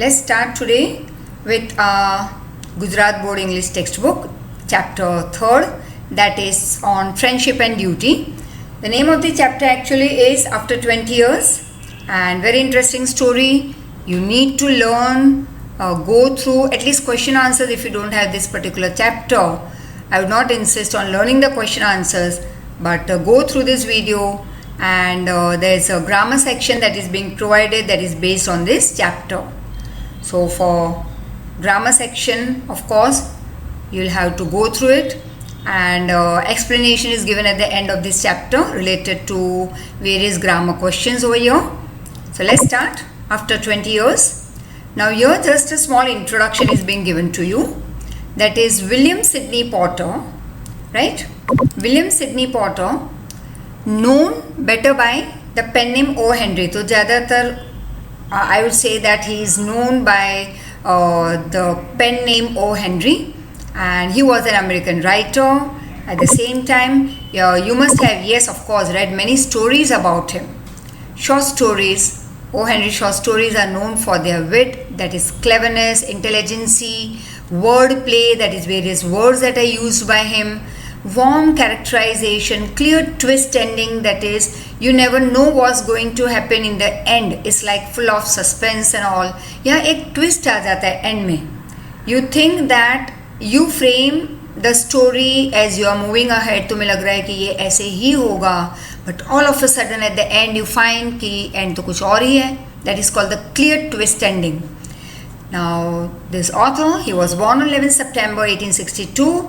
Let's start today with Gujarat Board English textbook, chapter 3rd, that is on friendship and duty. The name of the chapter actually is After 20 Years, and very interesting story. You need to learn, go through at least question answers if you don't have this particular chapter. I would not insist on learning the question answers, but go through this video, and there's a grammar section that is being provided that is based on this chapter. So for grammar section, of course, you'll have to go through it, and explanation is given at the end of this chapter related to various grammar questions over here. So let's start. After 20 years. Now here just a small introduction is being given to you. That is William Sidney Porter, right? William Sidney Porter, known better by the pen name O. Henry. तो ज़्यादातर I would say that he is known by the pen name O. Henry, and he was an American writer. At the same time, you must have, yes, of course, read many stories about him. Short stories. O. Henry short stories are known for their wit, that is cleverness, intelligency, word play, that is various words that are used by him, warm characterization, clear twist ending, that is you never know what's going to happen in the end. It's like full of suspense and all. यहाँ एक twist आ जाता है end में. You think that you frame the story as you are moving ahead. तुम्हें लग रहा है कि ये ऐसे ही होगा, but all of a sudden at the end you find कि end तो कुछ और ही है. That is called the clear twist ending. Now this author, he was born on 11 September 1862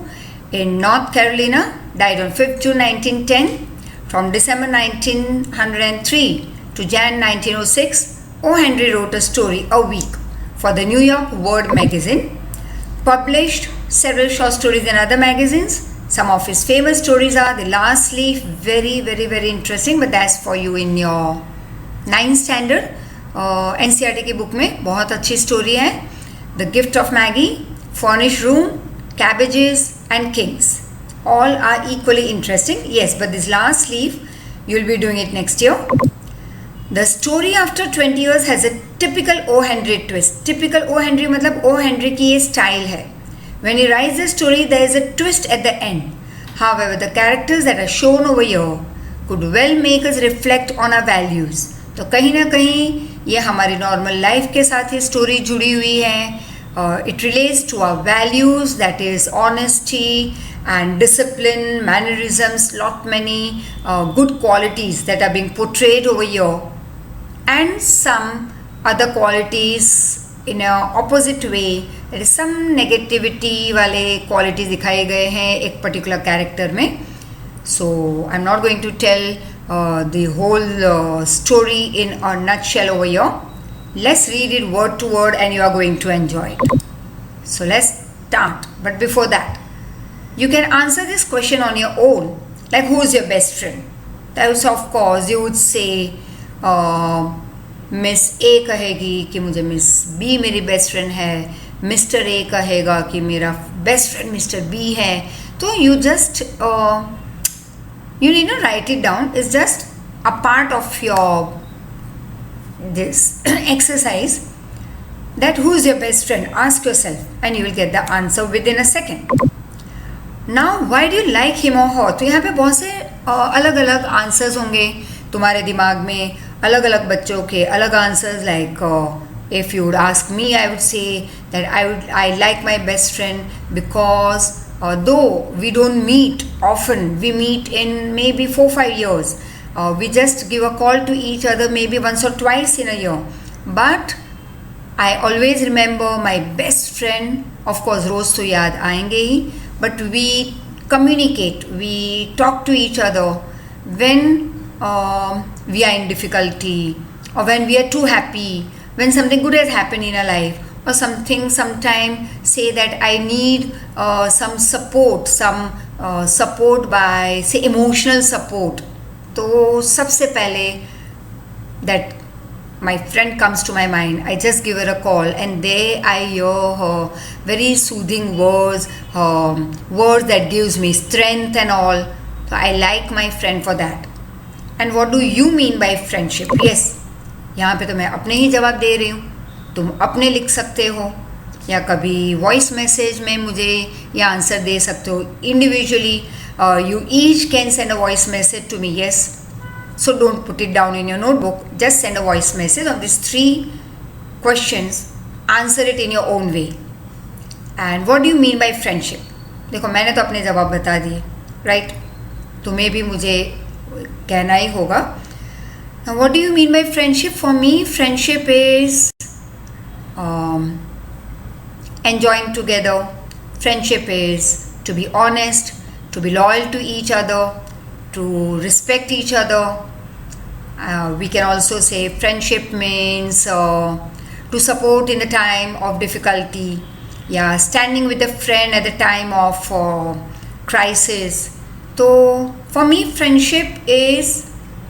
in North Carolina, died on 5th June 1910. From December 1903 to Jan 1906, O. Henry wrote a story a week for the New York World magazine, published several short stories in other magazines. Some of his famous stories are The Last Leaf, very interesting, but that's for you in your 9th standard. NCERT की book में बहुत अच्छी story है. The Gift of Maggie, Furnished Room, Cabbages and Kings. All are equally interesting. Yes, but this Last Leaf, you'll be doing it next year. The story After 20 Years has a typical O. Henry twist. Typical O. Henry मतलब O. Henry की ये style है. When he writes the story, there is a twist at the end. However, the characters that are shown over here could well make us reflect on our values. तो कहीं ना कहीं ये हमारी normal life के साथ ये story जुड़ी हुई है. It relates to our values, that is honesty and discipline, mannerisms, lot many good qualities that are being portrayed over here, and some other qualities in a opposite way, there is some negativity वाले qualities दिखाए गए हैं एक particular character में. So I'm not going to tell the whole story in a nutshell over here. Let's read it word to word and you are going to enjoy it. So let's start. But before that, you can answer this question on your own. Like, who is your best friend? That of course you would say Miss A कहेगी कि मुझे Miss B मेरी best friend है. Mr. A कहेगा कि मेरा best friend Mr. B है. तो you just you need to write it down. It's just a part of your this exercise, that who is your best friend. Ask yourself and you will get the answer within a second. Now why do you like him or her? तो यहाँ पे बहुत से अलग अलग answers होंगे तुम्हारे दिमाग में, अलग अलग बच्चों के अलग answers. Like if you would ask me, I would say that I like my best friend because though we don't meet often, we meet in maybe 4-5 years. We just give a call to each other maybe once or twice in a year. But I always remember my best friend. Of course, रोज तो याद आएंगे ही. But we communicate, we talk to each other when we are in difficulty, or when we are too happy, when something good has happened in our life, or something, sometime say that I need some support, support by, say, emotional support. तो सबसे पहले that my friend comes to my mind, I just give her a call and there I hear her very soothing words, words that gives me strength and all. So I like my friend for that. And what do you mean by friendship? Yes, यहाँ पे तो मैं अपने ही जवाब दे रही हूँ. तुम अपने लिख सकते हो, या कभी वॉइस मैसेज में मुझे ये आंसर दे सकते हो individually. You each can send a voice message to me. Yes, so don't put it down in your notebook, just send a voice message on these 3 questions, answer it in your own way. And what do you mean by friendship? देखो, मैंने तो अपने जवाब बता दिए, right? तुम्हें भी मुझे कहना ही होगा. Now what do you mean by friendship? For me, friendship is enjoying together. Friendship is to be honest, to be loyal to each other, to respect each other. We can also say friendship means to support in the time of difficulty. Yeah, standing with a friend at the time of crisis. So for me, friendship is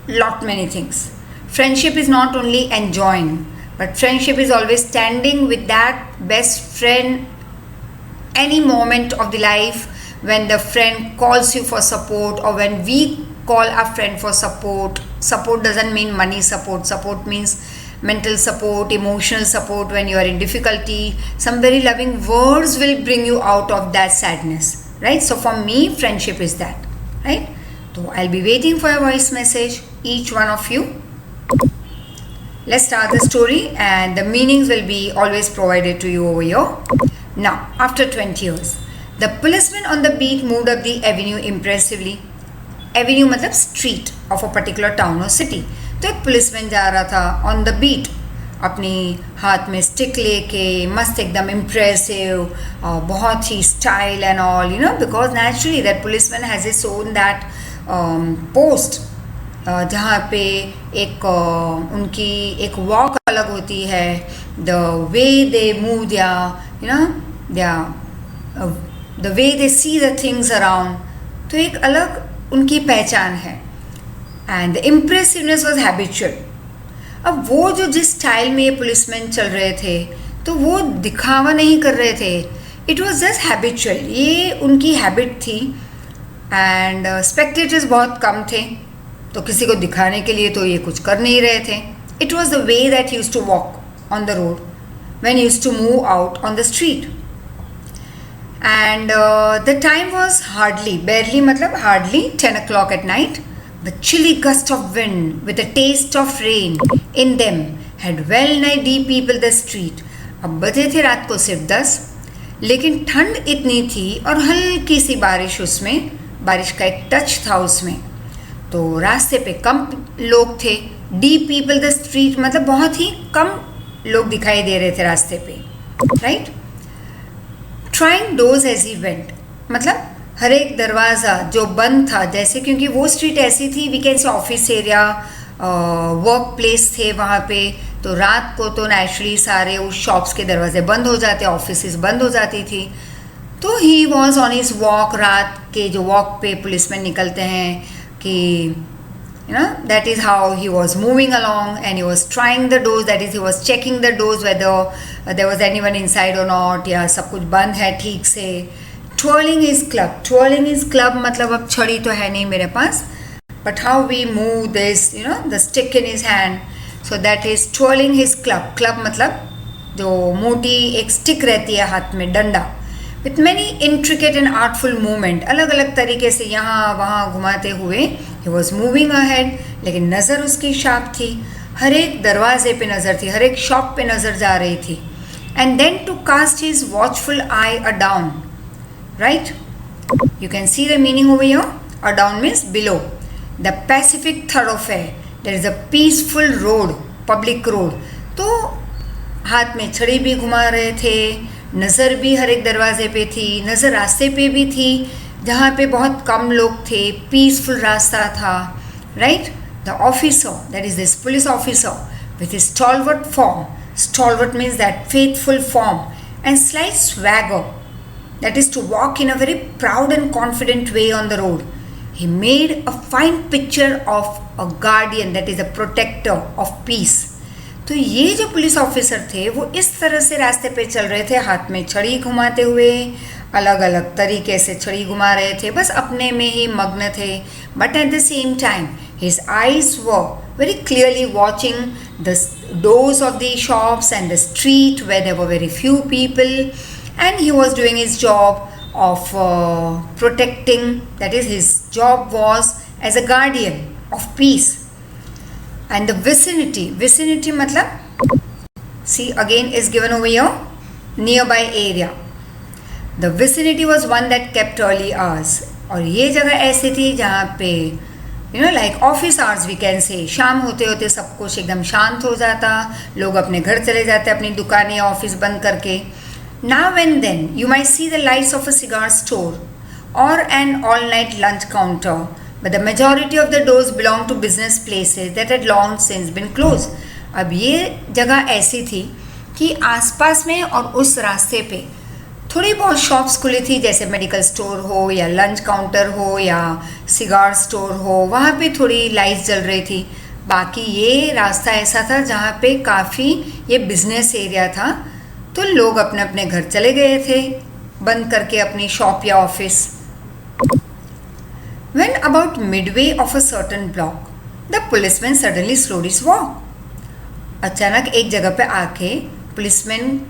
lot many things. Friendship is not only enjoying, but friendship is always standing with that best friend any moment of the life when the friend calls you for support, or when we call our friend for support. Support doesn't mean money support. Support means mental support, emotional support when you are in difficulty. Some very loving words will bring you out of that sadness, right? So for me, friendship is that, right? So I'll be waiting for your voice message, each one of you. Let's start the story, and the meanings will be always provided to you over here. Now, after 20 years, the policeman on the beat moved up the avenue impressively. Avenue मतलब street of a particular town or city. तो एक policeman जा रहा था on the beat, अपनी हाथ में stick लेके, मस्त एकदम इम्प्रेसिव, बहुत ही style and all, you know, because naturally that policeman has his own that post, जहाँ पे एक उनकी एक वॉक अलग होती है, the way they move there, you know, there the way they see the things around. तो एक अलग उनकी पहचान है. And the impressiveness was habitual. अब वो जो जिस स्टाइल में ये पुलिसमैन चल रहे थे, तो वो दिखावा नहीं कर रहे थे, इट वॉज जस्ट हैबिचुअल, ये उनकी हैबिट थी. एंड स्पेक्टेटर्स बहुत कम थे, तो किसी को दिखाने के लिए तो ये कुछ कर नहीं रहे थे. It was the way that use to walk on the road when use to move out on the street. And the time was barely मतलब hardly 10 o'clock at night. The chilly gust of wind with a taste of rain in them had well nigh de-peopled the street. अब बजे थे रात को सिर्फ 10, लेकिन ठंड इतनी थी और हल्की सी बारिश उसमें, बारिश का एक टच था उसमें, तो रास्ते पे कम लोग थे. de-peopled the street मतलब बहुत ही कम लोग दिखाई दे रहे थे रास्ते पे, right? Trying doors as he went मतलब हर एक दरवाज़ा जो बंद था, जैसे क्योंकि वो स्ट्रीट ऐसी थी, we can say office area, work place थे वहाँ पे, तो रात को तो नेचुरली सारे उस शॉप्स के दरवाजे बंद हो जाते, ऑफिस बंद हो जाती थी. तो he was on his walk. रात के जो वॉक पे पुलिसमैन निकलते हैं कि you know, that is how he was moving along, and he was trying the doors, that is he was checking the doors whether there was anyone inside or not, या सब कुछ बंद है ठीक से. twirling his club मतलब अब छड़ी तो है नहीं मेरे पास, but how we move this, you know, the stick in his hand, so that is twirling his club मतलब जो मोटी एक स्टिक रहती है हाथ में, डंडा, with many intricate and artful movement, अलग अलग तरीके से यहाँ वहाँ घुमाते हुए he was moving ahead. लेकिन नज़र उसकी शार्प थी, हर एक दरवाजे पे नज़र थी, हर एक शॉप पे नज़र जा रही थी. and then to cast his watchful eye adown, right? You can see the meaning over here. Adown means below. The Pacific thoroughfare, there is a peaceful road, public road. तो हाथ में छड़ी भी घुमा रहे थे, नज़र भी हर एक दरवाजे पे थी, नज़र रास्ते पे भी थी जहाँ पे बहुत कम लोग थे, पीसफुल रास्ता था, right? The officer, that is this police officer with his stalwart form. Stalwart means that faithful form and slight swagger, that is to walk in a very proud and confident way on the road. He made a fine picture of a guardian, that is a protector of peace. तो ये जो police officer थे वो इस तरह से रास्ते पे चल रहे थे, हाथ में छड़ी घुमाते हुए, अलग अलग तरीके से छड़ी घुमा रहे थे, बस अपने में ही मग्न थे. But at the same time his eyes were very clearly watching the doors of the shops and the street where there were very few people, and he was doing his job of protecting, that is, his job was as a guardian of peace. And the vicinity matlab, see again is given over here, nearby area. The vicinity was one that kept early hours. और ये जगह ऐसी थी जहाँ पे like office hours we can say, शाम होते होते सब कुछ एकदम शांत हो जाता, लोग अपने घर चले जाते अपनी दुकानें या ऑफिस बंद करके. Now and then you might see the lights of a cigar store or an all-night lunch counter, but the majority of the doors belong to business places that had long since been closed. अब ये जगह ऐसी थी कि आसपास में और उस रास्ते पे थोड़ी बहुत शॉप्स खुली थी, जैसे मेडिकल स्टोर हो या लंच काउंटर हो या सिगार स्टोर हो, वहाँ पे थोड़ी लाइट्स जल रही थी. बाकी ये रास्ता ऐसा था जहाँ पे काफ़ी ये बिजनेस एरिया था, तो लोग अपने अपने घर चले गए थे बंद करके अपनी शॉप या office. When about midway of a certain block, the policeman suddenly slowed his walk. अचानक एक जगह पे आके पुलिसमैन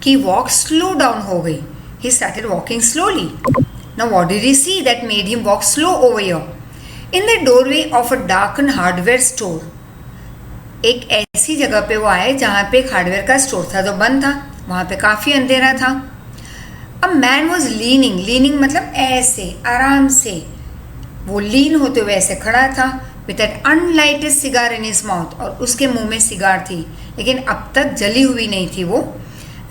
की वॉक स्लो डाउन हो गई. He started walking slowly. Now what did he see that made him walk slow over here? In the doorway of a darkened hardware store. एक ऐसी जगह पे वो आए जहाँ पे एक हार्डवेयर का स्टोर था जो बंद था, वहाँ पे काफ़ी अंधेरा था. अ मैन वॉज लीनिंग मतलब ऐसे आराम से वो लीन होते हुए ऐसे खड़ा था, with an unlighted cigar in his mouth, और उसके मुंह में सिगार थी लेकिन अब तक जली हुई नहीं थी वो.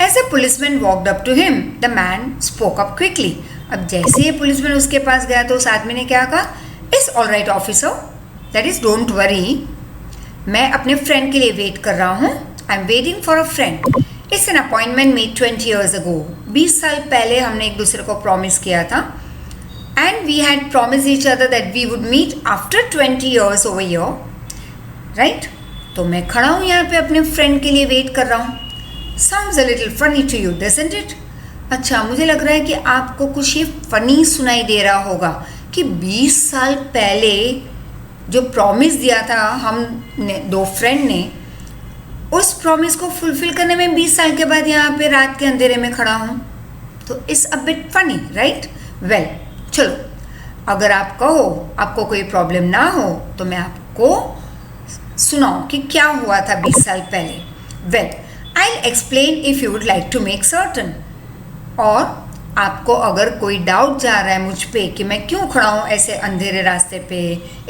As a policeman walked up to him, the man spoke up quickly. अब जैसे ही पुलिसमैन उसके पास गया तो उस आदमी ने क्या कहा, it's all right officer, that is don't worry, मैं अपने फ्रेंड के लिए वेट कर रहा हूँ. I am waiting for a friend. It's an appointment made 20 years ago. 20 साल पहले हमने एक दूसरे को प्रॉमिस किया था. And we had promise each other that we would meet after 20 years over year, right. तो मैं खड़ा हूँ यहाँ पे अपने फ्रेंड के लिए वेट कर रहा हूँ. Sounds a little funny to you, doesn't it? अच्छा, मुझे लग रहा है कि आपको कुछ ये फनी सुनाई दे रहा होगा कि 20 साल पहले जो प्रॉमिस दिया था हमने दो फ्रेंड ने, उस प्रॉमिस को फुलफिल करने में 20 साल के बाद यहाँ पे रात के अंधेरे में खड़ा हूँ. तो it's a bit funny, right? Well, चलो, अगर आप कहो आपको कोई प्रॉब्लम ना हो तो मैं आपको सुनाऊँ कि क्या हुआ था 20 साल पहले. Well, I'll explain if you would like to make certain. और आपको अगर कोई डाउट जा रहा है मुझ पे कि मैं क्यों खड़ा हूँ ऐसे अंधेरे रास्ते पे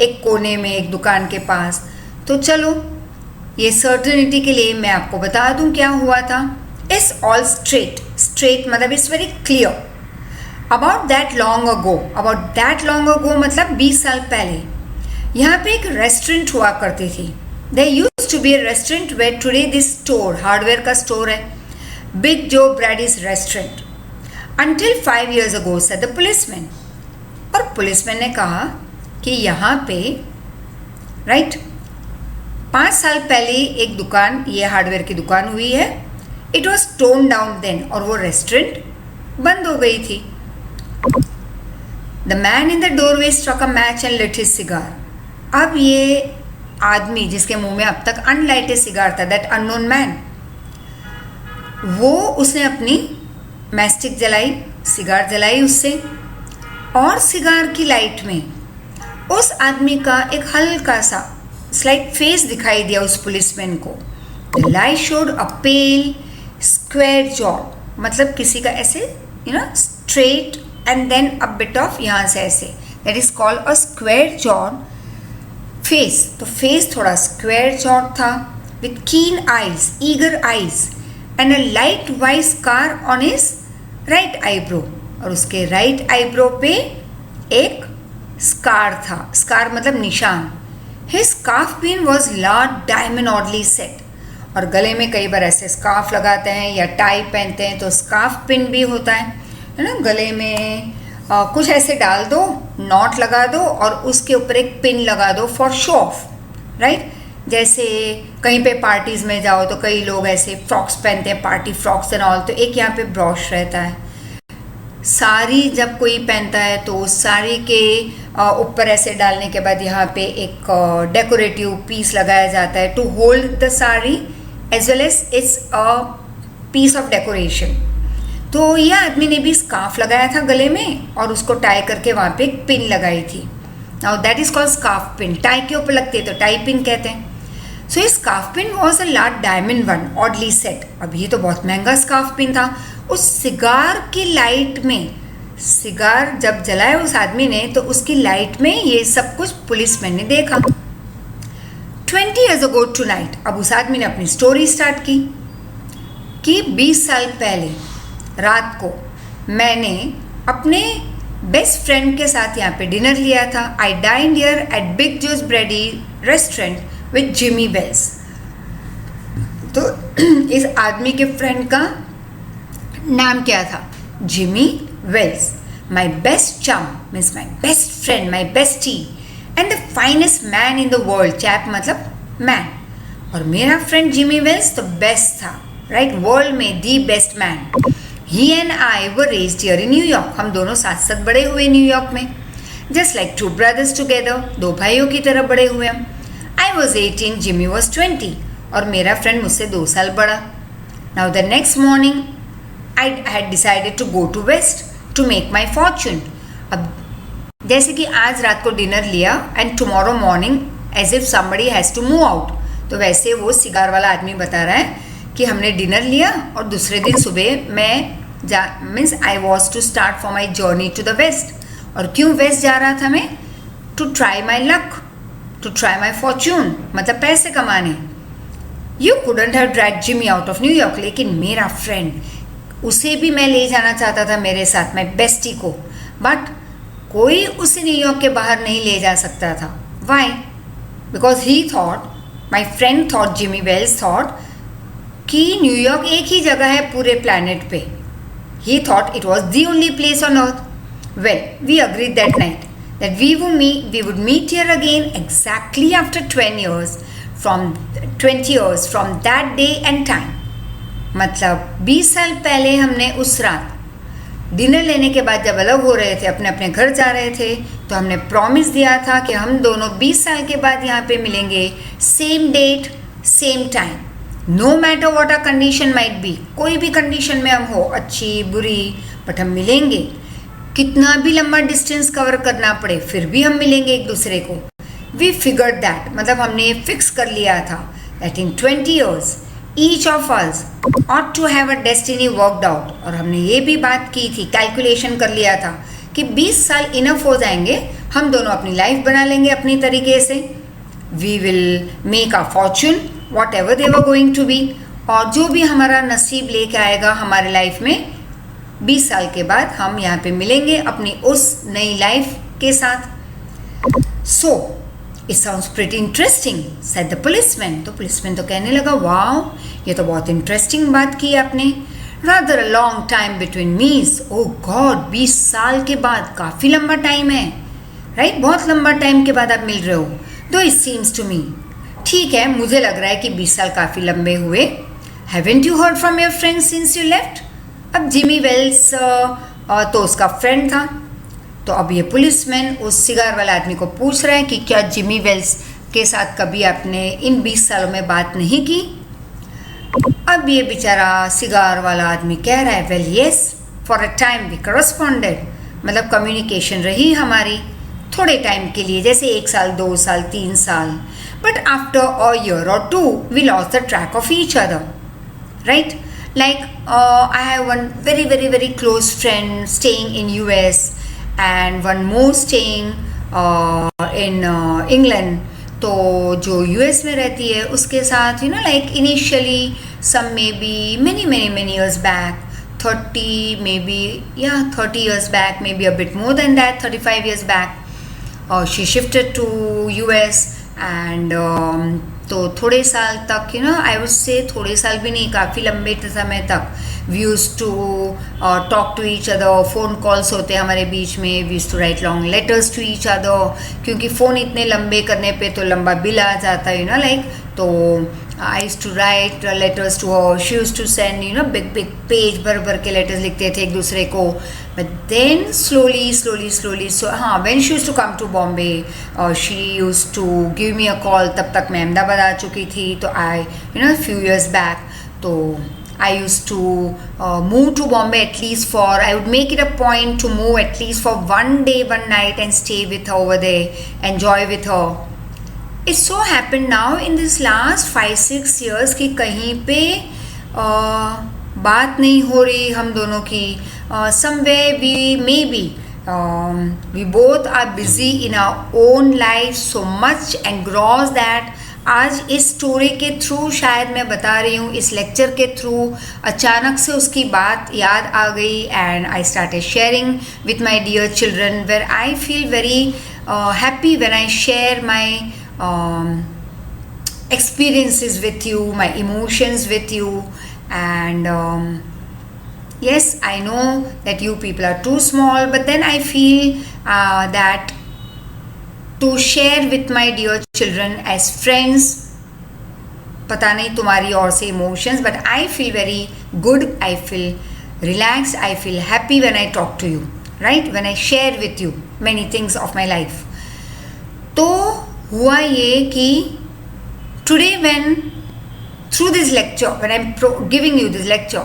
एक कोने में एक दुकान के पास, तो चलो ये सर्टेनिटी के लिए मैं आपको बता दूँ क्या हुआ था. It's all straight मतलब it's very clear. About that long ago मतलब 20 साल पहले यहाँ पे एक रेस्टोरेंट हुआ करती थी. There used to be a restaurant where today this store, hardware का स्टोर है, Big Joe Brady's restaurant. Until 5 years ago, said the policeman. और पुलिसमैन ने कहा कि यहाँ पे, राइट, 5 साल पहले एक दुकान, ये हार्डवेयर की दुकान हुई है. It was torn down then, और वो रेस्टोरेंट बंद हो गई थी. The man in the doorway struck a match and lit his cigar. अब ये आदमी जिसके मुंह में अब तक अनलाइटेड सिगार था, दैट अननोन मैन, वो उसने अपनी मैस्टिक जलाई, सिगार जलाई उससे, और सिगार की लाइट में उस आदमी का एक हल्का सा स्लाइट फेस दिखाई दिया उस पुलिसमैन को. The light showed a pale square jaw, मतलब किसी का ऐसे straight and then a bit off यहाँ से ऐसे, that is called a square jaw face. तो फेस थोड़ा स्क्वायर जॉ था, with keen eyes, eager eyes, and a light white scar on his right eyebrow, और उसके राइट आईब्रो पे एक स्कार था. स्कार मतलब निशान. His scarf pin was large diamond oddly set, और गले में कई बार ऐसे स्कार्फ लगाते हैं या टाई पहनते हैं तो स्कार्फ पिन भी होता है ना, गले में कुछ ऐसे डाल दो, नॉट लगा दो और उसके ऊपर एक पिन लगा दो फॉर शो ऑफ, राइट. जैसे कहीं पे पार्टीज में जाओ तो कई लोग ऐसे फ्रॉक्स पहनते हैं, पार्टी फ्रॉक्स एंड ऑल, तो एक यहाँ पे ब्रॉश रहता है. साड़ी जब कोई पहनता है तो उस साड़ी के ऊपर ऐसे डालने के बाद यहाँ पे एक डेकोरेटिव पीस लगाया जाता है to hold the sari as well as it's a piece of decoration. तो यह आदमी ने भी स्कार्फ लगाया था गले में और उसको टाई करके वहाँ पे एक पिन लगाई थी। Now that is called scarf pin. Tie के ऊपर लगती है तो टाई पिन कहते हैं। सो ये scarf pin was a large diamond one oddly set. अब ये तो बहुत महंगा स्कार्फ पिन था। उस सिगार की लाइट में, सिगार जब जलाया उस आदमी ने तो उसकी लाइट में ये सब कुछ पुलिसमैन ने देखा। 20 years ago tonight, अब उस आदमी ने अपनी स्टोरी स्टार्ट की कि 20 साल पहले रात को मैंने अपने बेस्ट फ्रेंड के साथ यहाँ पे डिनर लिया था। I dined here at Big Joe's Brady restaurant with Jimmy Wells. तो इस आदमी के फ्रेंड का नाम क्या था? Jimmy Wells. My best chum means my best friend, my bestie and the finest man in the world. Chap मतलब man. और मेरा फ्रेंड जिमी वेल्स तो बेस्ट था, राइट? वर्ल्ड में the best man. He and I were raised here in New York. हम दोनों साथ साथ बड़े हुए न्यूयॉर्क में। Just like two brothers together, दो भाइयों की तरह बड़े हुए हम। आई वॉज 18, जिमी वॉज 20 और मेरा फ्रेंड मुझसे 2 साल बड़ा। Now the next morning I had decided to go to West to make my fortune. अब जैसे कि आज रात को डिनर लिया and tomorrow morning as if somebody has to move out, तो वैसे वो सिगार वाला आदमी बता रहा है कि हमने डिनर लिया और दूसरे दिन सुबह मैं means I was to start for my journey to the west. और क्यों वेस्ट जा रहा था मैं? To try my luck, to try my fortune, मतलब पैसे कमाने। You couldn't have dragged Jimmy out of New York, लेकिन मेरा फ्रेंड, उसे भी मैं ले जाना चाहता था मेरे साथ, मैं बेस्टी को, बट कोई उसे न्यूयॉर्क के बाहर नहीं ले जा सकता था। Why? Because he thought, my friend thought, Jimmy Wells thought कि न्यूयॉर्क एक ही जगह है पूरे प्लैनेट पे। He thought it was the only place on earth. Well, we agreed that night that we would meet here again exactly after 20 years from that day and time. मतलब 20 साल पहले हमने उस रात डिनर लेने के बाद जब अलग हो रहे थे, अपने अपने घर जा रहे थे, तो हमने प्रॉमिस दिया था कि हम दोनों 20 साल के बाद यहाँ पे मिलेंगे, same date same time, no matter what are condition might be. कोई भी कंडीशन में हम हो, अच्छी बुरी, बट हम मिलेंगे। कितना भी लंबा डिस्टेंस कवर करना पड़े फिर भी हम मिलेंगे एक दूसरे को। वी फिगर्ड दैट, मतलब हमने ये फिक्स कर लिया था that in 20 years each of us ought to have a destiny worked out. और हमने ये भी बात की थी, कैलकुलेशन कर लिया था कि 20 साल इनफ हो जाएंगे, हम दोनों अपनी लाइफ बना लेंगे अपनी तरीके से। We will make a fortune whatever they were going to be. और जो भी हमारा नसीब लेके आएगा हमारे लाइफ में, 20 साल के बाद हम यहाँ पे मिलेंगे अपनी उस नई लाइफ के साथ। So it sounds pretty interesting said the policeman. तो पुलिसमैन तो कहने लगा, वाओ, ये तो बहुत इंटरेस्टिंग बात की आपने। Rather a long time between मीज। ओह गॉड, 20 साल के बाद काफ़ी लंबा टाइम है, राइट? बहुत लंबा टाइम के बाद आप मिल रहे हो। दो इट सीम्स टू मी, ठीक है, मुझे लग रहा है कि 20 साल काफ़ी लंबे हुए। Haven't you heard from your friend since you left? अब जिमी वेल्स तो उसका फ्रेंड था, तो अब ये पुलिसमैन उस सिगार वाला आदमी को पूछ रहे हैं कि क्या जिमी वेल्स के साथ कभी आपने इन 20 सालों में बात नहीं की? अब ये बेचारा सिगार वाला आदमी कह रहा है, well yes, for a time we corresponded, मतलब कम्युनिकेशन रही हमारी थोड़े टाइम के लिए, जैसे 1 साल 2 साल 3 साल, बट आफ्टर अ ईयर और 2 we lost the track of each other, right? Like I have one very close friend staying in US and one more staying in England. तो जो US में रहती है उसके साथ like initially some maybe many years back, 30 maybe, yeah, 30 years back, maybe a bit more than that, 35 years back, she shifted to US and तो थोड़े साल तक आई वुड से थोड़े साल भी नहीं, काफ़ी लंबे समय तक we used to talk to each other. Phone calls होते हैं हमारे बीच में, we used to write long letters to each other, क्योंकि फ़ोन इतने लंबे करने पे तो लंबा बिल आ जाता है लाइक, तो I used to write letters to her. She used to send, big page भर भर के letters लिखते थे एक दूसरे को. But then slowly, so हाँ, when she used to come to Bombay, she used to give me a call. तब तक मैं अहमदाबाद आ चुकी थी. तो a few years back, तो I used to move to Bombay at least for, I would make it a point to move at least for one day, one night and stay with her over there, enjoy with her. It so happened now in this last 5-6 years कि कहीं पे बात नहीं हो रही हम दोनों की. Somewhere we both are busy in our own lives so much engrossed that आज इस स्टोरी के थ्रू शायद मैं बता रही हूँ, इस लेक्चर के थ्रू अचानक से उसकी बात याद आ गई. And I started sharing with my dear children where I feel very happy when I share my experiences with you, my emotions with you. And yes, I know that you people are too small, but then I feel that to share with my dear children as friends, पता नहीं तुम्हारी और से emotions, but I feel very good, I feel relaxed, I feel happy when I talk to you, right? When I share with you many things of my life. तो हुआ ये कि today when through this lecture, when I'm giving you this lecture,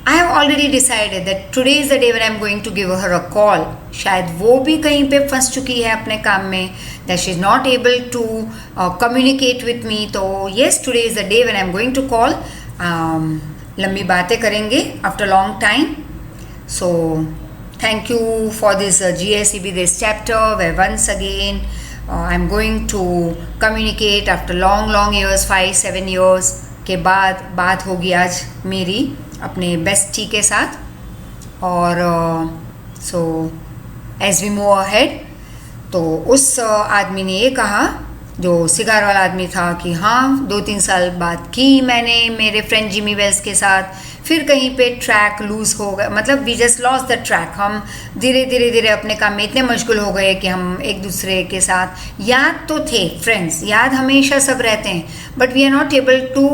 I have already decided that today is the day when I'm going to give her a call. शायद वो भी कहीं पे फंस चुकी है अपने काम में, that she is not able to communicate with me. तो yes, today is the day when I'm going to call. लंबी बातें करेंगे after long time. So thank you for this GSEB, this chapter where once again I'm going to communicate after long years, 5-7 years के बाद बात होगी आज मेरी अपने बेस्टी के साथ. और so as we move ahead, तो उस आदमी ने ये कहा, जो सिगार वाला आदमी था, कि हाँ 2-3 साल बात की मैंने मेरे फ्रेंड जिमी वेल्स के साथ, फिर कहीं पे ट्रैक लूज हो गया, मतलब we just lost the track. हम धीरे अपने काम में इतने मशगूल हो गए कि हम एक दूसरे के साथ, याद तो थे फ्रेंड्स, याद हमेशा सब रहते हैं, but we are not able to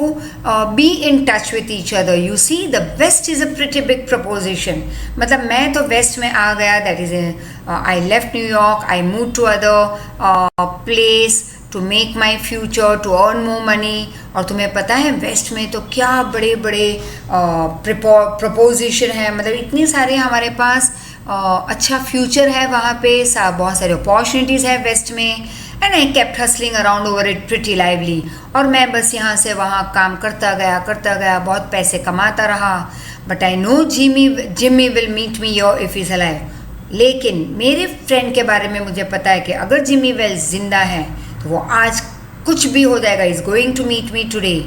be in touch with each other. You see, the west is a pretty big proposition. मतलब मैं तो वेस्ट में आ गया, that is I left New York, I move to other place to make my future, to earn more money. और तुम्हें पता है वेस्ट में तो क्या बड़े प्रपोजिशन है, मतलब इतने सारे हमारे पास अच्छा फ्यूचर है वहाँ पे, बहुत सारे अपॉर्चुनिटीज़ है वेस्ट में. And I kept hustling around over it pretty lively. और मैं बस यहाँ से वहाँ काम करता गया, बहुत पैसे कमाता रहा. But I know Jimmy will meet me your if is alive. लेकिन मेरे फ्रेंड के बारे में मुझे पता है कि अगर जिमी वेल्स जिंदा है तो वो आज कुछ भी हो जाएगा. Is going to meet me today,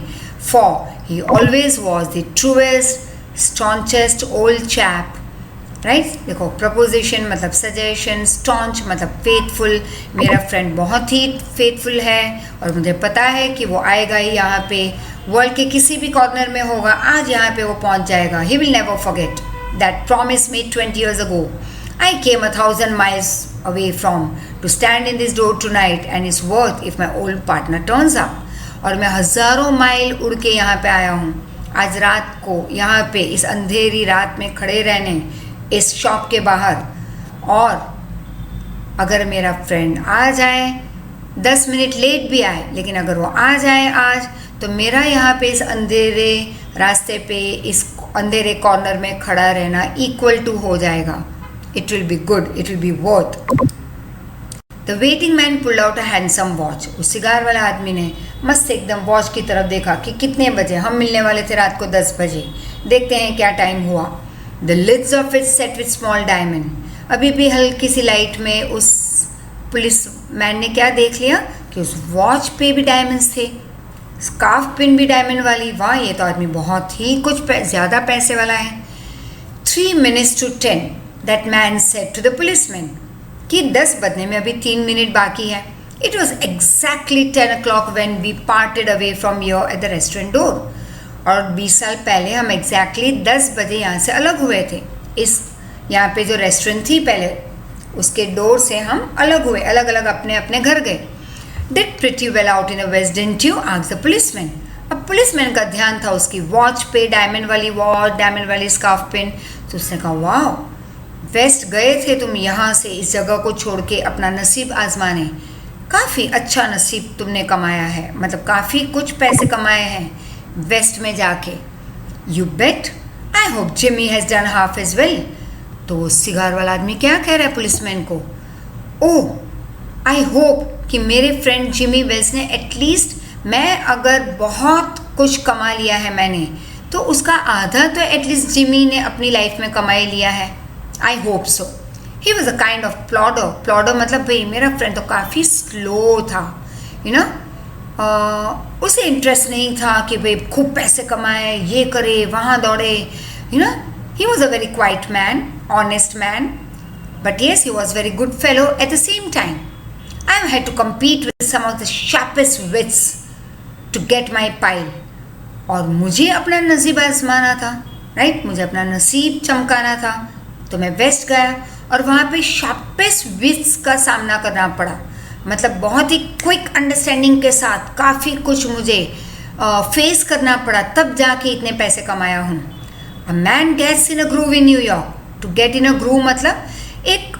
for he always was the truest staunchest old chap, right. देखो, प्रपोजिशन मतलब सजेशन, स्टॉन्च मतलब फेथफुल. मेरा फ्रेंड बहुत ही फेथफुल है और मुझे पता है कि वो आएगा ही यहाँ पे, वर्ल्ड के किसी भी कॉर्नर में होगा, आज यहाँ पे वो पहुँच जाएगा. He will never forget that promise made 20 years ago. I came 1,000 miles away from to stand in this door tonight and it's worth if my old partner turns up. और मैं हज़ारों माइल उड़ के यहाँ पे आया हूँ आज रात को, यहाँ पे इस अंधेरी रात में खड़े रहने इस शॉप के बाहर. और अगर मेरा फ्रेंड आ जाए, 10 मिनट लेट भी आए, लेकिन अगर वो आ जाए आज, तो मेरा यहाँ पे इस अंधेरे रास्ते पे, इस अंधेरे कॉर्नर में खड़ा रहना इक्वल टू हो जाएगा. It will be good, it will be worth. The waiting man pulled out a handsome watch. उस सिगार वाला आदमी ने मस्त एकदम वॉच की तरफ देखा कि कितने बजे, हम मिलने वाले थे रात को 10 बजे, देखते हैं क्या टाइम हुआ. The lids of it set with small diamond. अभी भी हल्की सी लाइट में उस पुलिस मैन ने क्या देख लिया कि उस वॉच पे भी डायमंड्स थे, स्कार्फ पिन भी डायमंड वाली. वाह, ये तो आदमी बहुत ही कुछ ज़्यादा पैसे वाला है. 3 minutes to 10. That man said to the policeman कि 10 बजने में अभी 3 मिनट बाकी है. It was exactly 10 o'clock when we parted away from here at the restaurant door. और 20 साल पहले हम exactly 10 बजे यहाँ से अलग हुए थे. इस यहाँ पे जो रेस्टोरेंट थी पहले, उसके डोर से हम अलग हुए, अलग अलग अपने अपने घर गए. Did pretty well out in the west, didn't you? asked the policeman. अब पुलिसमैन का ध्यान था उसकी वॉच पे, डायमंड वाली वॉच, डायमंड वाली स्कार्फ पिन. तो उसने कहा वाह, वेस्ट गए थे तुम यहाँ से इस जगह को छोड़ के अपना नसीब आजमाने. काफ़ी अच्छा नसीब तुमने कमाया है, मतलब काफ़ी कुछ पैसे कमाए हैं वेस्ट में जाके. You bet. I hope Jimmy has done half as well. तो सिगार वाला आदमी क्या कह रहा है पुलिसमैन को? ओह, आई होप कि मेरे फ्रेंड जिमी वेल्स ने एटलीस्ट, मैं अगर बहुत कुछ कमा लिया है मैंने, तो उसका आधा तो एटलीस्ट जिमी ने अपनी लाइफ में कमा ही लिया है. I hope so. He was a kind of plodder. Plodder मतलब भाई मेरा फ्रेंड तो काफ़ी स्लो था, यू नो. उसे इंटरेस्ट नहीं था कि भाई खूब पैसे कमाए, ये करे, वहाँ दौड़े, you know. He was a very quite man, honest man, but yes he was very good fellow at the same time. I had to compete with some of the sharpest wits to get my pile. और मुझे अपना नसीब आजमाना था, right. मुझे अपना नसीब चमकाना था. तो मैं वेस्ट गया और वहाँ पे शार्पेस्ट विट्स का सामना करना पड़ा. मतलब बहुत ही क्विक अंडरस्टैंडिंग के साथ काफ़ी कुछ मुझे फेस करना पड़ा, तब जाके इतने पैसे कमाया हूँ. A man gets in a groove in New York. To get in a groove मतलब एक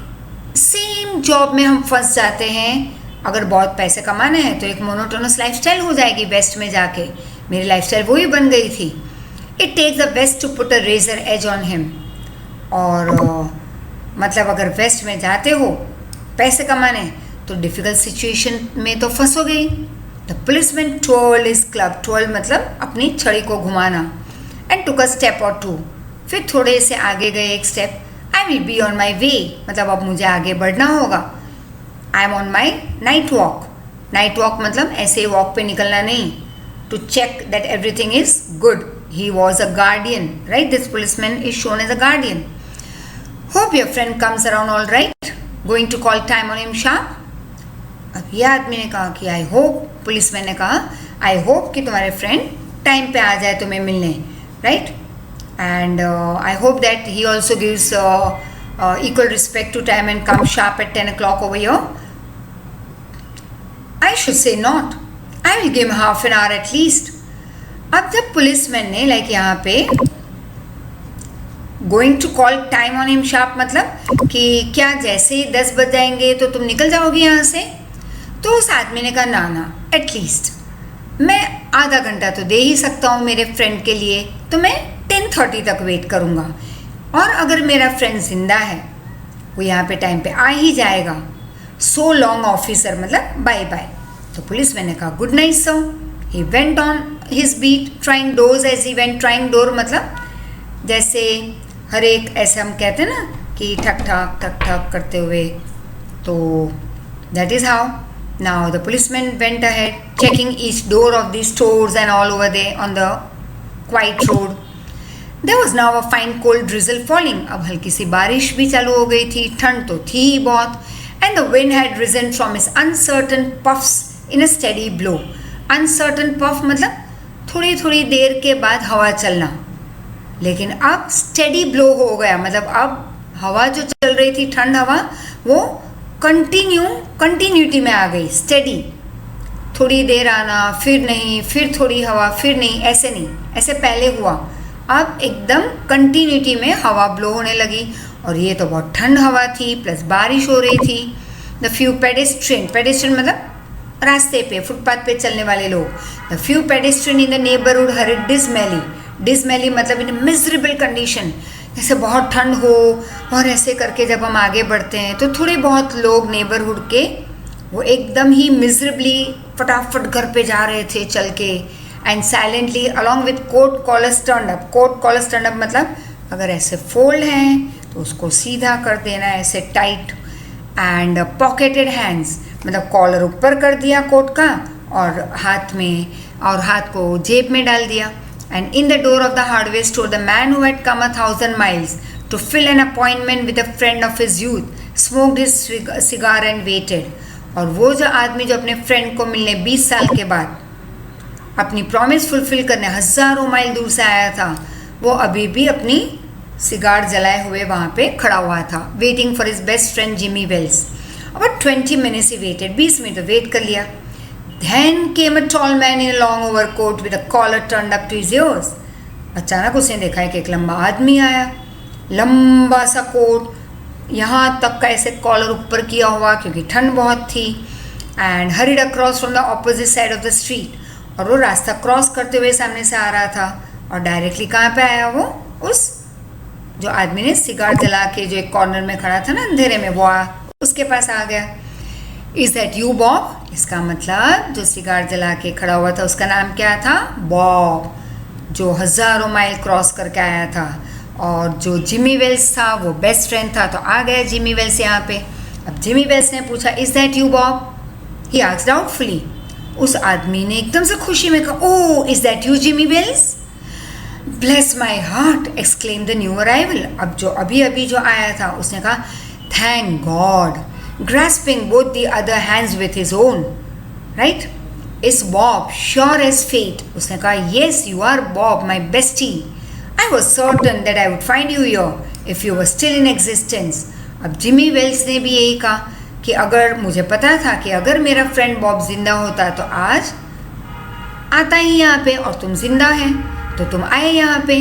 सेम जॉब में हम फंस जाते हैं. अगर बहुत पैसे कमाने हैं तो एक मोनोटोनस लाइफस्टाइल हो जाएगी वेस्ट में जाके. मेरी लाइफस्टाइल वही बन गई थी. It takes the west to put a razor edge on him. और मतलब अगर वेस्ट में जाते हो पैसे कमाने तो डिफ़िकल्ट सिचुएशन में तो फंसोगे ही. The policeman twirled his club. Twirled मतलब अपनी छड़ी को घुमाना. And took a step or two. फिर थोड़े से आगे गए एक step. I will be on my way. मतलब अब मुझे आगे बढ़ना होगा. I am on my night walk. Night walk मतलब ऐसे वॉक पे निकलना नहीं. To check that everything is good. He was a guardian, right. This policeman is shown as a guardian. Hope your friend comes around all right. Going to call time on him sharp. अब यह आदमी ने कहा कि I hope, policeman ने कहा I hope कि तुम्हारे फ्रेंड टाइम पे आ जाए तुम्हें मिलने, right. And I hope that he also gives equal respect to time and comes sharp at 10 o'clock over here. I should say not. I will give him half an hour at least. अब जब policeman ने like यहाँ पे going to call time on him sharp मतलब कि क्या जैसे ही 10 बज जाएंगे तो तुम निकल जाओगे यहाँ से, तो उस आदमी ने कहा ना ना, एटलीस्ट मैं आधा घंटा तो दे ही सकता हूँ मेरे फ्रेंड के लिए, तो मैं 10:30 तक वेट करूँगा. और अगर मेरा फ्रेंड जिंदा है वो यहाँ पे टाइम पे आ ही जाएगा. सो लॉन्ग ऑफिसर मतलब बाय बाय. तो पुलिस मैंने कहा good night sir. He went on his beat trying doors as he went. Trying door मतलब जैसे हर एक ऐसे हम कहते हैं ना कि ठक ठक करते हुए, तो that is how. Now the policeman went ahead checking each door of the stores and all over they on the quite road. There was now a fine cold drizzle falling. अब हल्की सी बारिश भी चालू हो गई थी. ठंड तो थी ही बहुत. And the wind had risen from its uncertain puffs in a steady blow. Uncertain puff मतलब थोड़ी थोड़ी देर के बाद हवा चलना, लेकिन अब steady blow हो गया. मतलब अब हवा जो चल रही थी, ठंड हवा, वो कंटिन्यूटी में आ गई. steady, थोड़ी देर आना, फिर नहीं, फिर थोड़ी हवा, फिर नहीं, ऐसे नहीं, ऐसे पहले हुआ. अब एकदम कंटिन्यूटी में हवा ब्लो होने लगी. और ये तो बहुत ठंड हवा थी, प्लस बारिश हो रही थी. द फ्यू पेडेस्ट्रियन मतलब रास्ते पे, फुटपाथ पे चलने वाले लोग. The few pedestrian in the neighbourhood hurried dismally मतलब इन मिजरेबल कंडीशन. जैसे बहुत ठंड हो और ऐसे करके जब हम आगे बढ़ते हैं तो थोड़े बहुत लोग नेबरहुड के वो एकदम ही मिजरेबली फटाफट घर पे जा रहे थे चल के. And silently along with coat collar turn up. Coat collar turn up मतलब अगर ऐसे फोल्ड हैं तो उसको सीधा कर देना ऐसे टाइट. एंड पॉकेटेड हैंड्स मतलब कॉलर ऊपर कर दिया कोट का और हाथ को जेब में डाल दिया. And in the door of the hardware store the man who had come 1,000 miles to fill an appointment with a friend of his youth smoked his cigar and waited. और वो जो आदमी जो अपने फ्रेंड को मिलने 20 साल के बाद अपनी प्रॉमिस फुलफिल करने हज़ारों माइल दूर से आया था, वो अभी भी अपनी सिगार जलाए हुए वहाँ पे खड़ा हुआ था, waiting for his best friend Jimmy Wells. About 20 minutes he waited. 20 minute तो वेट कर लिया. Then came a tall man in a long overcoat with a collar turned up to his ears. अचानक उसने देखा कि एक लंबा आदमी आया, लंबा सा कोट, यहाँ तक का ऐसे कॉलर ऊपर किया हुआ क्योंकि ठंड बहुत थी. And hurried across from the opposite side of the street. और वो रास्ता क्रॉस करते हुए सामने से आ रहा था. और डायरेक्टली कहाँ पे आया वो? उस जो आदमी ने सिगार जला के जो एक कॉर्नर में खड़ा था ना अंधेरे में, वो उसके पास आ गया. Is that you Bob? इसका मतलब जो सिगार जला के खड़ा हुआ था उसका नाम क्या था? बॉब, जो हज़ारों माइल क्रॉस करके आया था. और जो जिमी वेल्स था वो बेस्ट फ्रेंड था, तो आ गया जिमी वेल्स यहाँ पे. अब जिमी वेल्स ने पूछा, is that you Bob? He asked doubtfully. उस आदमी ने एकदम से खुशी में कहा, oh is that you Jimmy Wells? Bless my heart, exclaim the new arrival. अब जो अभी अभी जो आया था उसने कहा, thank God, grasping both the other hands with his own. Right? Is Bob sure as fate? उसने कहा, yes you are Bob my bestie. I was certain that I would find you here if you were still in existence. अब Jimmy Wells ने भी यही कहा कि अगर मुझे पता था कि अगर मेरा फ्रेंड बॉब जिंदा होता तो आज आता ही यहाँ पे, और तुम जिंदा हैं तो तुम आए यहाँ पे.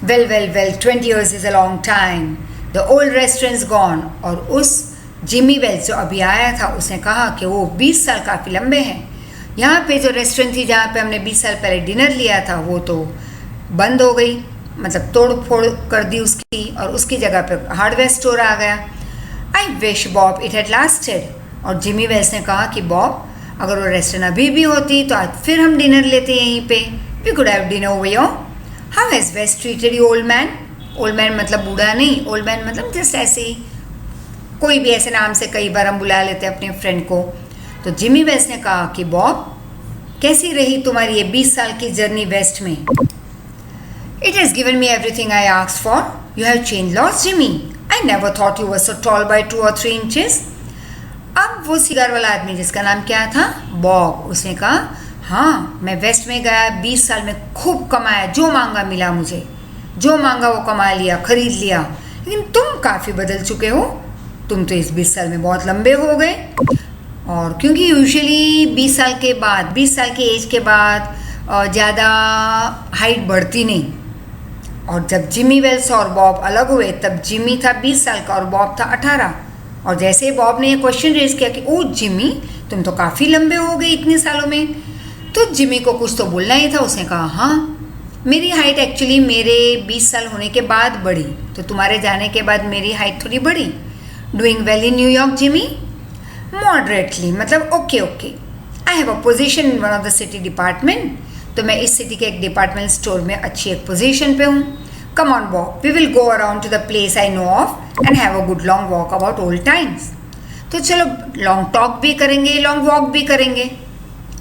Well well well, 20 years is a long time. The old restaurant's gone. और उस जिमी वेल्स जो अभी आया था उसने कहा कि वो 20 साल काफ़ी लंबे हैं. यहाँ पे जो रेस्टोरेंट थी जहाँ पे हमने 20 साल पहले डिनर लिया था वो तो बंद हो गई, मतलब तोड़ फोड़ कर दी उसकी, और उसकी जगह पे हार्डवेयर स्टोर आ गया. I wish Bob it had lasted. और जिमी वेल्स ने कहा कि बॉब अगर वो रेस्टोरेंट अभी भी होती तो आज फिर हम डिनर लेते यहीं पे. We could have dinner over here. How has West treated you old man? Old man मतलब बूढ़ा नहीं, ओल्ड मैन मतलब जस्ट ऐसे ही, कोई भी ऐसे नाम से कई बार हम बुला लेते हैं अपने फ्रेंड को. तो जिमी वेल्स ने कहा कि बॉब कैसी रही तुम्हारी ये 20 साल की जर्नी वेस्ट में? It has given me everything I asked for. You have changed lots, Jimmy. I never thought you were so tall by 2 or 3 inches. अब वो सिगार वाला आदमी जिसका नाम क्या था? बॉब. उसने कहा, हाँ मैं वेस्ट में गया, 20 साल में खूब कमाया, जो मांगा मिला मुझे, जो मांगा वो कमा लिया, खरीद लिया. लेकिन तुम काफ़ी बदल चुके हो. तुम तो इस 20 साल में बहुत लंबे हो गए. और क्योंकि यूजुअली 20 साल के बाद, 20 साल की एज के बाद ज़्यादा हाइट बढ़ती नहीं. और जब जिमी वेल्स और बॉब अलग हुए तब जिमी था 20 साल का और बॉब था 18. और जैसे ही बॉब ने ये क्वेश्चन रेज किया कि ओ जिमी तुम तो काफ़ी लंबे हो गए इतने सालों में, तो जिमी को कुछ तो बोलना ही था. उसने कहा, हाँ मेरी हाइट एक्चुअली मेरे 20 साल होने के बाद बढ़ी, तो तुम्हारे जाने के बाद मेरी हाइट थोड़ी बढ़ी. Doing well in New York Jimmy? Moderately, मतलब okay okay. I have a position in one of the city department. तो मैं इस सिटी के एक डिपार्टमेंट स्टोर में अच्छी एक पोजीशन पे हूँ. Come on Bob, we will go around to the place I know of and have a good long walk about old times. तो चलो लॉन्ग टॉक भी करेंगे, लॉन्ग वॉक भी करेंगे.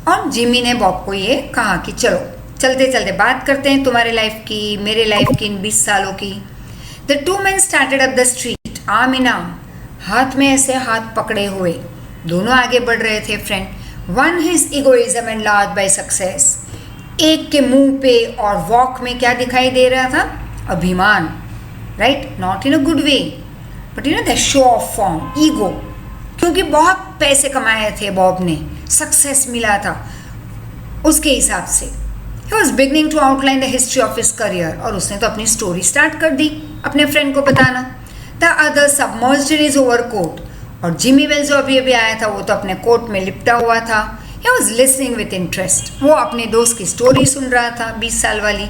और जिमी ने बॉब को ये कहा कि चलो चलते चलते बात करते हैं तुम्हारे लाइफ की, मेरे लाइफ की, इन 20 सालों की. The two man started up the street arm in arm, हाथ में ऐसे हाथ पकड़े हुए दोनों आगे बढ़ रहे थे friend. Won his egoism and large by success. एक के मुंह पे और वॉक में क्या दिखाई दे रहा था? अभिमान. Right? Not in a good way but you know the show off form, ego. क्योंकि बहुत पैसे कमाए थे बॉब ने, सक्सेस मिला था उसके हिसाब से. He was beginning to outline the history of his career. और उसने तो अपनी स्टोरी स्टार्ट कर दी अपने फ्रेंड को बताना. The other submerged in his overcoat. और जिमी वेल्स जो अभी अभी आया था वो तो अपने कोट में लिपटा हुआ था. He was listening with interest. वो अपने दोस्त की स्टोरी सुन रहा था 20 साल वाली.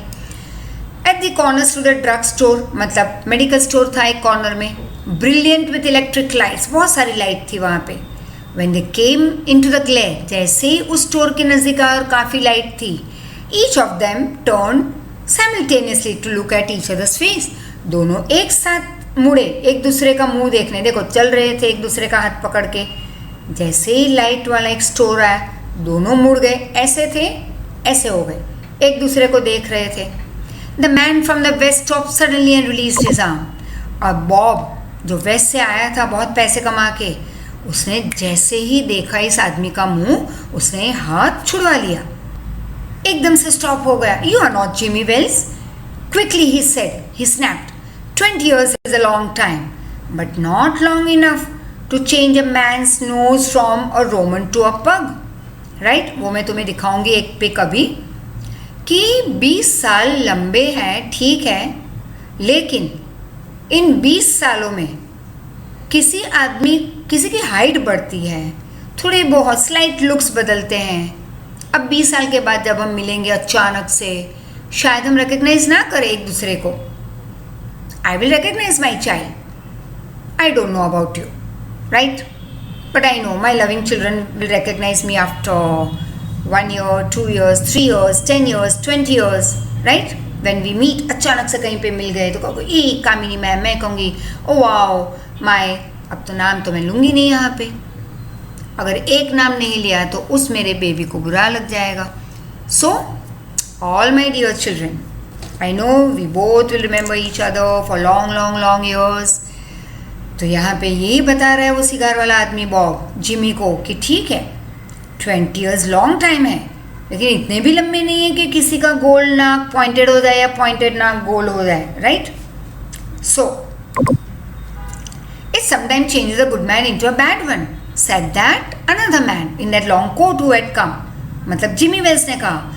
At the corner stood a drug store, मतलब मेडिकल स्टोर था एक कॉर्नर में. Brilliant with electric lights, बहुत सारी लाइट थी वहाँ पे. When they came into the glare, जैसे ही उस स्टोर के नज़दीक आए और काफ़ी लाइट थी, each of them turned simultaneously to look at each other's face. दोनों एक साथ मुड़े एक दूसरे का मुंह देखने. देखो चल रहे थे एक दूसरे का हाथ पकड़ के. जैसे ही लाइट वाला एक स्टोर आया दोनों मुड़ गए, ऐसे थे ऐसे हो गए, एक दूसरे को देख रहे थे. The man from the West stop suddenly and released his arm. और बॉब जो वेस्ट से आया था बहुत पैसे कमा के, उसने जैसे ही देखा इस आदमी का मुंह, उसने हाथ छुड़वा लिया, एकदम से स्टॉप हो गया. You are not Jimmy Wells. Quickly he said, he snapped. 20 years is a long time, but not long enough to change a man's nose from a Roman to a pug. Right, वो मैं तुम्हें दिखाऊंगी एक pick अभी, कि 20 साल लंबे हैं, ठीक है, लेकिन इन 20 सालों में किसी की हाइट बढ़ती है, थोड़े बहुत स्लाइट लुक्स बदलते हैं। अब 20 साल के बाद जब हम मिलेंगे अचानक से, शायद हम रिकग्नाइज ना करें एक दूसरे को। I will recognize my child, I don't know about you, right? But I know my loving children will recognize me after 1 year, 2 years, 3 years, 10 years, 20 years, right? When we meet, अचानक से कहीं पे मिल गए तो कहोगे ए कामिनी मैम, मैं कहूँगी oh wow my, अब तो नाम तो मैं लूँगी नहीं यहाँ पे। अगर एक नाम नहीं लिया तो उस मेरे बेबी को बुरा लग जाएगा। So all my dear children, I know we both will remember each other for long long long years. तो यहाँ पे यही बता रहा है वो सिगार वाला आदमी बॉब जिमी को कि ठीक है 20 years लॉन्ग टाइम है, लेकिन इतने भी लंबे नहीं है कि किसी का गोल नाक पॉइंटेड हो जाए या पॉइंटेड नाक गोल हो जाए, right? So it sometime changes a good man into a bad one, said that another man in that long coat who had come. मतलब जिमी वेल्स ने कहा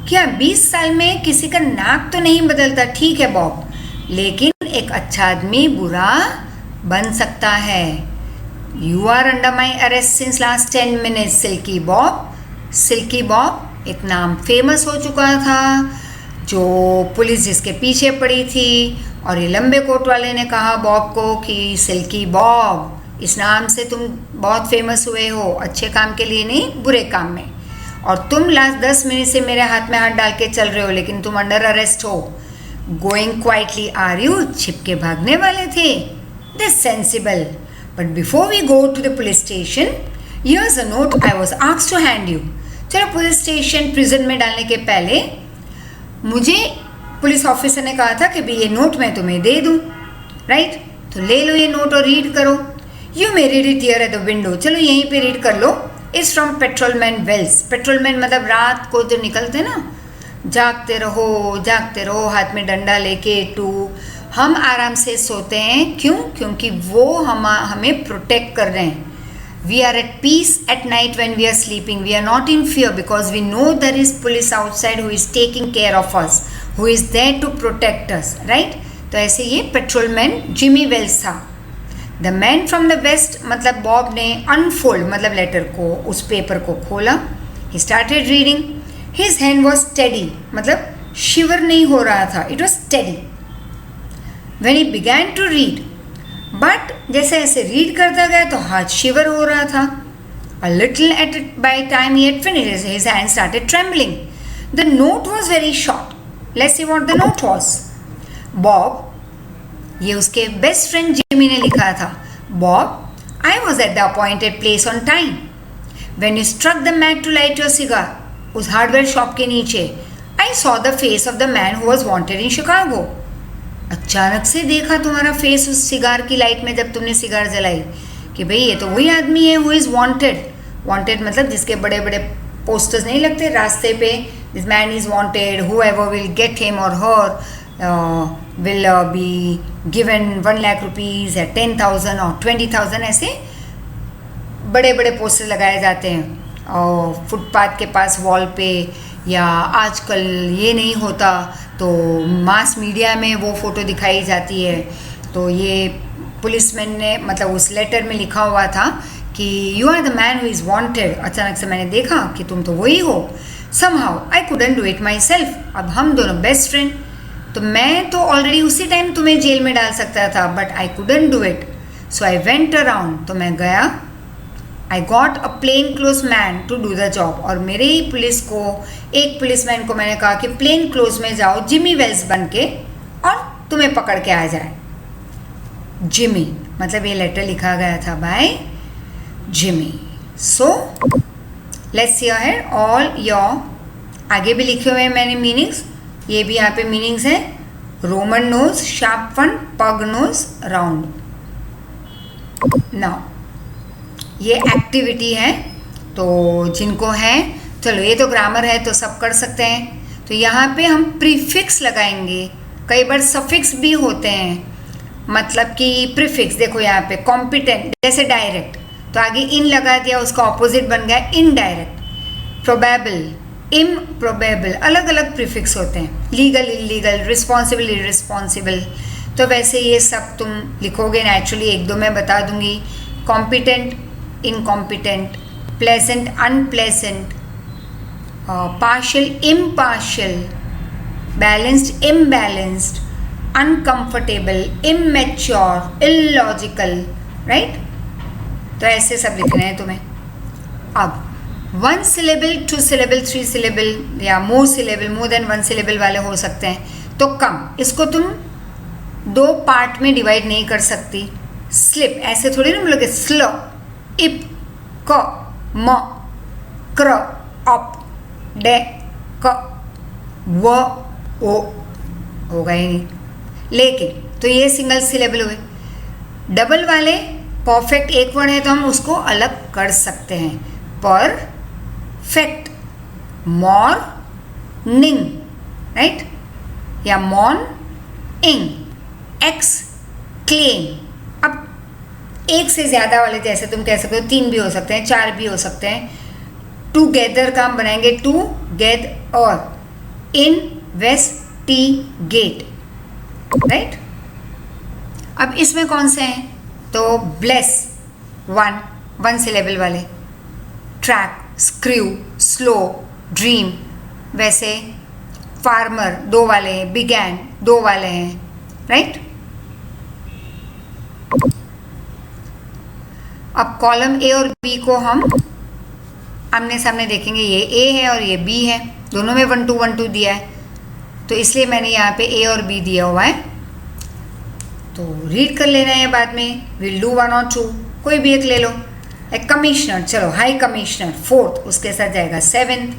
कि हाँ 20 साल में किसी का नाक तो नहीं बदलता, ठीक है बॉब, लेकिन एक अच्छा आदमी बुरा बन सकता है। You are under my arrest since last 10 minutes silky Bob. Silky Bob एक नाम फेमस हो चुका था, जो पुलिस जिसके पीछे पड़ी थी, और ये लंबे कोट वाले ने कहा बॉब को कि सिल्की बॉब, इस नाम से तुम बहुत फेमस हुए हो, अच्छे काम के लिए नहीं बुरे काम में, और तुम लास्ट 10 मिनट से मेरे हाथ में हाथ डाल के चल रहे हो, लेकिन तुम अंडर अरेस्ट हो। गोइंग क्वाइटली आर यू, छिप के भागने वाले थे। This sensible. But before we go to the police station, here's a note I was asked to hand you. चलो पुलिस स्टेशन प्रिजन में डालने के पहले मुझे पुलिस ऑफिसर ने कहा था कि भाई ये नोट मैं तुम्हें दे दूँ, राइट? तो ले लो ये नोट और रीड करो। You may read it here at the window, चलो यहीं पे रीड कर लो। It's from patrolman Wells. Patrolman मतलब रात को जो निकलते ना, जागते रहो हाथ में डंडा लेके, टू हम आराम से सोते हैं, क्यों? क्योंकि वो हमें प्रोटेक्ट कर रहे हैं। We are at peace at night when we are sleeping, we are not in fear because we know there is police outside who is taking care of us, who is there to protect us, right? तो ऐसे ये patrolman Jimmy Wells था। The man from the West मतलब Bob ने unfold मतलब letter को, उस paper को खोला। He started reading. His hand was steady मतलब शिवर नहीं हो रहा था, it was steady when he began to read, but जैसे ऐसे रीड करता गया तो हाथ शिवर हो रहा था। A little at it by time he had finished, his hand started trembling. The note was very short. Let's see what the note was. Bob, ये उसके बेस्ट फ्रेंड जिमी ने लिखा था। Bob, I was at the appointed place on time. When you struck the match to light your cigar, उस hardware shop के नीचे, I saw the face of the man who was wanted in Chicago. अचानक से देखा तुम्हारा face उस cigar की light में जब तुमने सिगार जलाई कि भाई ये तो वही आदमी है हु इज़ वांटेड। वांटेड मतलब जिसके बड़े बड़े पोस्टर्स नहीं लगते रास्ते पे, this man is wanted, whoever will get him और her will be given 1 lakh rupees या 10,000 और 20,000, ऐसे बड़े बड़े पोस्टर लगाए जाते हैं और फुटपाथ के पास वॉल पे, या आजकल ये नहीं होता तो मास मीडिया में वो फ़ोटो दिखाई जाती है। तो ये पुलिसमैन ने मतलब उस लेटर में लिखा हुआ था कि you are the man who is wanted. अचानक से मैंने देखा कि तुम तो वही हो। Somehow I couldn't do it myself. अब हम दोनों बेस्ट फ्रेंड, तो मैं तो ऑलरेडी उसी टाइम तुम्हें जेल में डाल सकता था, but I couldn't do it, so I went around. तो मैं गया, I got a plain clothes man to do the job. और मेरे ही पुलिस को, एक पुलिसमैन को मैंने कहा कि प्लेन क्लोज में जाओ जिमी वेल्स बन के और तुम्हें पकड़ के आ जाए। जिमी मतलब ये लेटर लिखा गया था by Jimmy. So let's see ahead all your, आगे भी लिखे हुए हैं मैंने मीनिंग्स, ये भी यहाँ पे मीनिंग्स हैं। रोमन नोज, शार्प वन, पग नोज, राउंड। नाउ ये एक्टिविटी है, तो जिनको है, चलो ये तो ग्रामर है तो सब कर सकते हैं। तो यहाँ पे हम प्रीफिक्स लगाएंगे, कई बार सफिक्स भी होते हैं, मतलब कि प्रीफिक्स। देखो यहाँ पे कॉम्पिटेंट जैसे डायरेक्ट, तो आगे इन लगा दिया, उसका ऑपोजिट बन गया इनडायरेक्ट। प्रोबेबल, इम्प्रोबेबल, अलग अलग प्रीफिक्स होते हैं. Legal, illegal, responsible, irresponsible. तो वैसे ये सब तुम लिखोगे नेचुरली. एक दो मैं बता दूंगी. Competent, incompetent, pleasant, unpleasant, partial, impartial, balanced, imbalanced, uncomfortable, immature, illogical. Right. तो ऐसे सब लिखने हैं तुम्हें. अब 1 syllable, 2 syllable, 3 syllable या more syllable, more than 1 syllable वाले हो सकते हैं. तो कम. इसको तुम 2 पार्ट में डिवाइड नहीं कर सकती. स्लिप ऐसे थोड़ी ना बोलोगे. स्लो, इप, क, म, क्र, अप, डे, क, व, ओ. होगा ही नहीं. लेकिन तो ये सिंगल सिलेबल हुए. डबल वाले परफेक्ट एक वर्ड है तो हम उसको अलग कर सकते हैं. परफेक्ट, मॉर्निंग, राइट, या मॉर्निंग, एक्सक्लेम. अब एक से ज़्यादा वाले जैसे तुम कह सकते हो 3 भी हो सकते हैं, 4 भी हो सकते हैं. टूगेदर का हम बनाएंगे टूगेदर. इन्वेस्टिगेट. राइट. अब इसमें कौन से हैं? तो ब्लेस 1 सिलेबल वाले. Track, screw, slow, dream. वैसे फार्मर 2 वाले हैं. बिगैन 2 वाले हैं. राइट. अब कॉलम ए और बी को हम आमने सामने देखेंगे. ये ए है और ये बी है. दोनों में 1 2 1 2 दिया है. तो इसलिए मैंने यहाँ पे ए और बी दिया हुआ है. तो रीड कर लेना है बाद में. विल डू 1 और 2, कोई भी एक ले लो. एक कमिश्नर, चलो हाई कमिश्नर 4th, उसके साथ जाएगा 7th.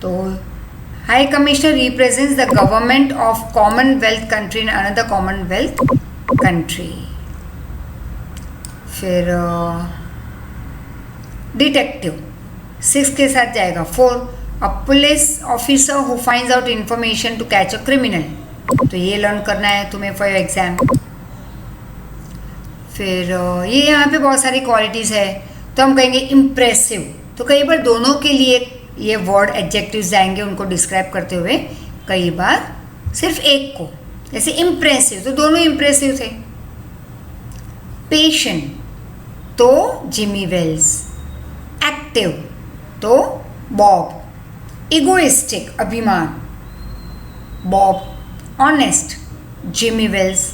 तो high commissioner represents the government of Commonwealth country in another Commonwealth country. फिर डिटेक्टिव 6 के साथ जाएगा 4. A police officer who finds out information to catch a criminal. तो ये लर्न करना है तुम्हें फॉर योर एग्जाम. फिर ये यहाँ पे बहुत सारी क्वालिटीज़ है. तो हम कहेंगे इम्प्रेसिव. तो कई बार दोनों के लिए ये वर्ड एडजेक्टिव्स जाएंगे उनको डिस्क्राइब करते हुए. कई बार सिर्फ एक को, जैसे इम्प्रेसिव तो दोनों इम्प्रेसिव थे. पेशेंट तो जिमी वेल्स. एक्टिव तो बॉब. इगोइस्टिक अभिमान, Bob. Honest Jimmy Wells.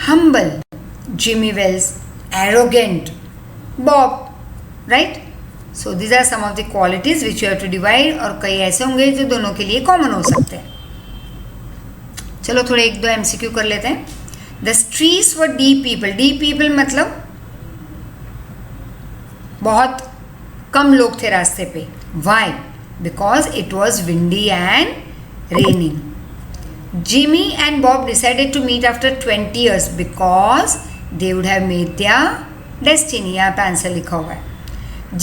Humble Jimmy Wells. Arrogant Bob. Right. So these are some of the qualities which you have to divide. और कई ऐसे होंगे जो दोनों के लिए कॉमन हो सकते हैं. चलो थोड़े 1-2 MCQ कर लेते हैं. The streets were depeopled. Depeopled मतलब बहुत कम लोग थे रास्ते पे. Why? Because it was windy and raining. Jimmy and Bob decided to meet after 20 years because they would have made their destiny. यहाँ पे आंसर लिखा हुआ है.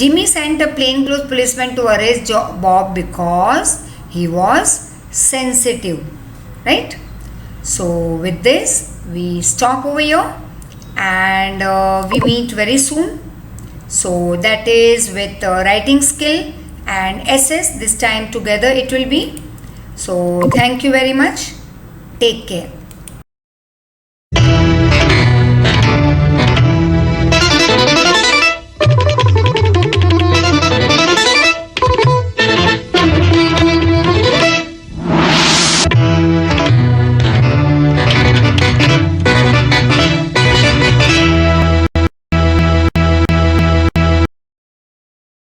Jimmy sent a plainclothes policeman to arrest Bob because he was sensitive. Right? So with this we stop over here and we meet very soon. So that is with writing skill and SS. This time together it will be. So thank you very much. Take care.